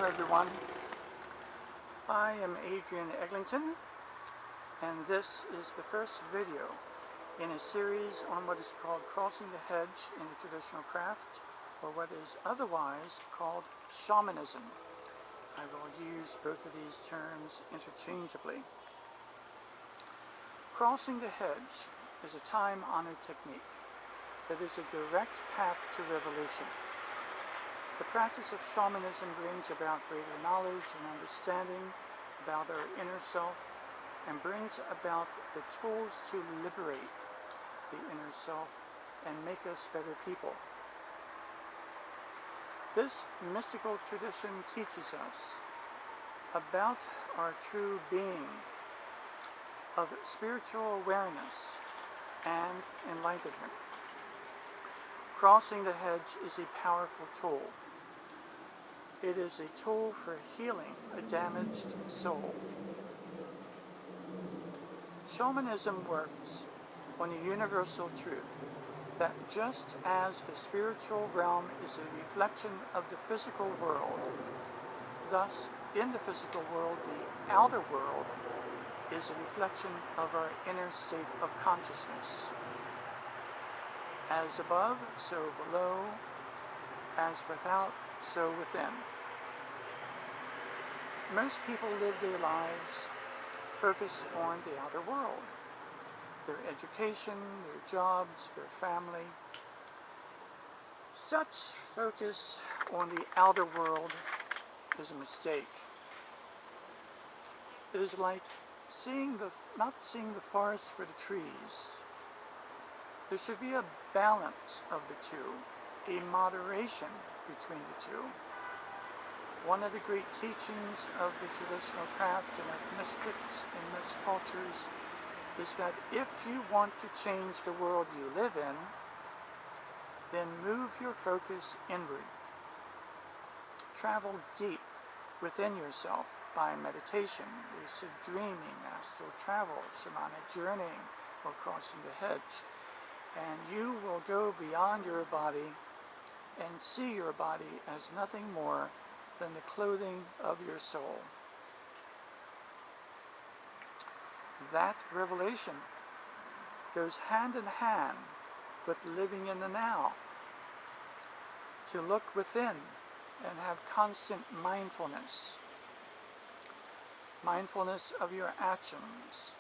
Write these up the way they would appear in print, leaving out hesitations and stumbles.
everyone. I am Adrian Eglinton, and this is the first video in a series on what is called Crossing the Hedge in the traditional craft, or what is otherwise called Shamanism. I will use both of these terms interchangeably. Crossing the hedge is a time-honored technique that is a direct path to revolution. The practice of shamanism brings about greater knowledge and understanding about our inner self and brings about the tools to liberate the inner self and make us better people. This mystical tradition teaches us about our true being, of spiritual awareness and enlightenment. Crossing the hedge is a powerful tool. It is a tool for healing a damaged soul. Shamanism works on a universal truth that just as the spiritual realm is a reflection of the physical world, thus in the physical world the outer world is a reflection of our inner state of consciousness. As above, so below, as without, so within. Most people live their lives focused on the outer world, their education, their jobs, their family. Such focus on the outer world is a mistake. It is like not seeing the forest for the trees. There should be a balance of the two, a moderation between the two. One of the great teachings of the traditional craft and of mystics in most cultures is that if you want to change the world you live in, then move your focus inward. Travel deep within yourself by meditation, lucid dreaming, astral travel, shamanic journeying, or crossing the hedge. And you will go beyond your body and see your body as nothing more than the clothing of your soul. That revelation goes hand in hand with living in the now. To look within and have constant mindfulness. Mindfulness of your actions.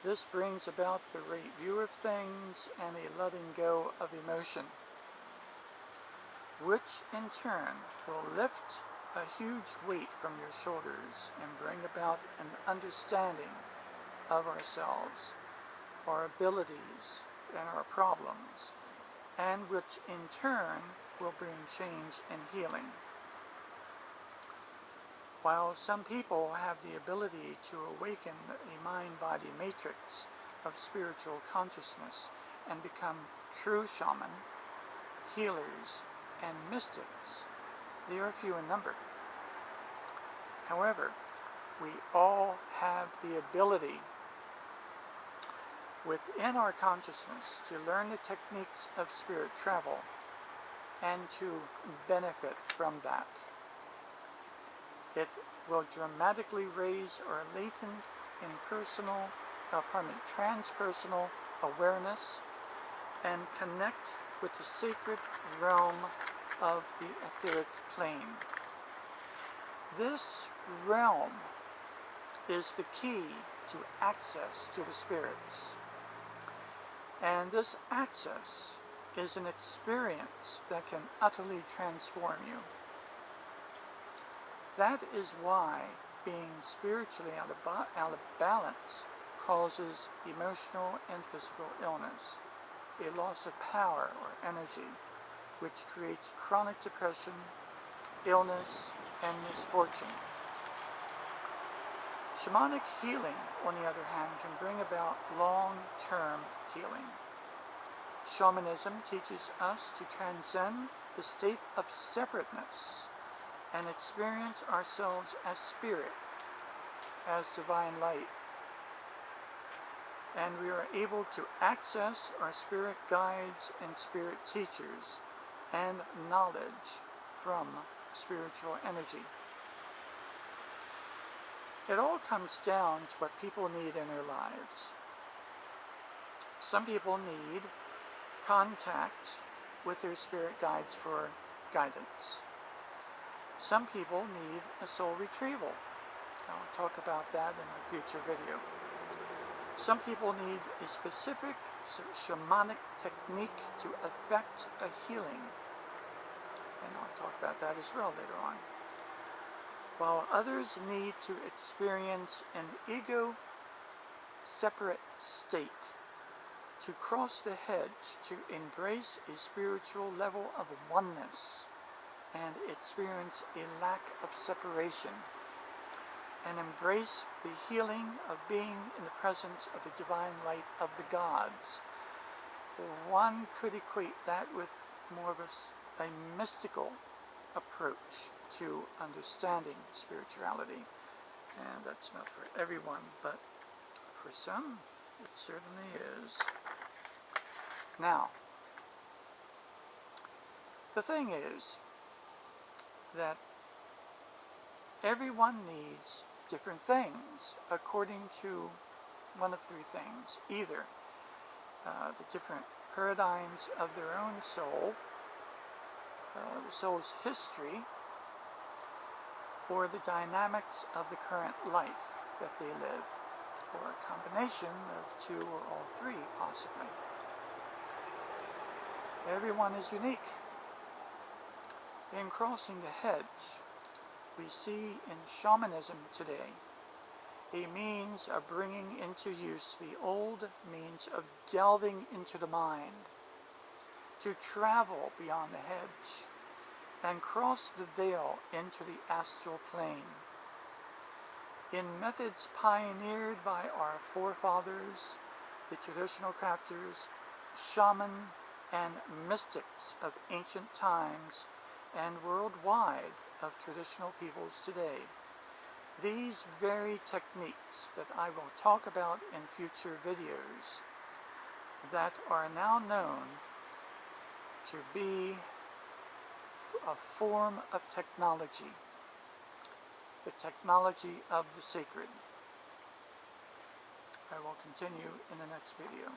This brings about the right view of things and a letting go of emotion, which in turn will lift a huge weight from your shoulders and bring about an understanding of ourselves, our abilities, and our problems, and which in turn will bring change and healing. While some people have the ability to awaken a mind-body matrix of spiritual consciousness and become true shaman, healers, and mystics, they are few in number. However, we all have the ability within our consciousness to learn the techniques of spirit travel and to benefit from that. It will dramatically raise our latent, transpersonal awareness and connect with the sacred realm of the etheric plane. This realm is the key to access to the spirits. And this access is an experience that can utterly transform you. That is why being spiritually out of balance causes emotional and physical illness, a loss of power or energy, which creates chronic depression, illness, and misfortune. Shamanic healing, on the other hand, can bring about long-term healing. Shamanism teaches us to transcend the state of separateness and experience ourselves as spirit, as divine light. And we are able to access our spirit guides and spirit teachers and knowledge from spiritual energy. It all comes down to what people need in their lives. Some people need contact with their spirit guides for guidance. Some people need a soul retrieval. I'll talk about that in a future video. Some people need a specific shamanic technique to effect a healing. And I'll talk about that as well later on. While others need to experience an ego-separate state, to cross the hedge, to embrace a spiritual level of oneness and experience a lack of separation, and embrace the healing of being in the presence of the divine light of the gods. One could equate that with more of a mystical approach to understanding spirituality. And that's not for everyone, but for some, it certainly is. Now, the thing is that everyone needs different things according to one of three things. Either the different paradigms of their own soul, the soul's history, or the dynamics of the current life that they live, or a combination of two or all three, possibly. Everyone is unique. In crossing the hedge, we see in shamanism today a means of bringing into use the old means of delving into the mind, to travel beyond the hedge and cross the veil into the astral plane. In methods pioneered by our forefathers, the traditional crafters, shaman, and mystics of ancient times and worldwide of traditional peoples today. These very techniques that I will talk about in future videos that are now known to be a form of technology, the technology of the sacred. I will continue in the next video.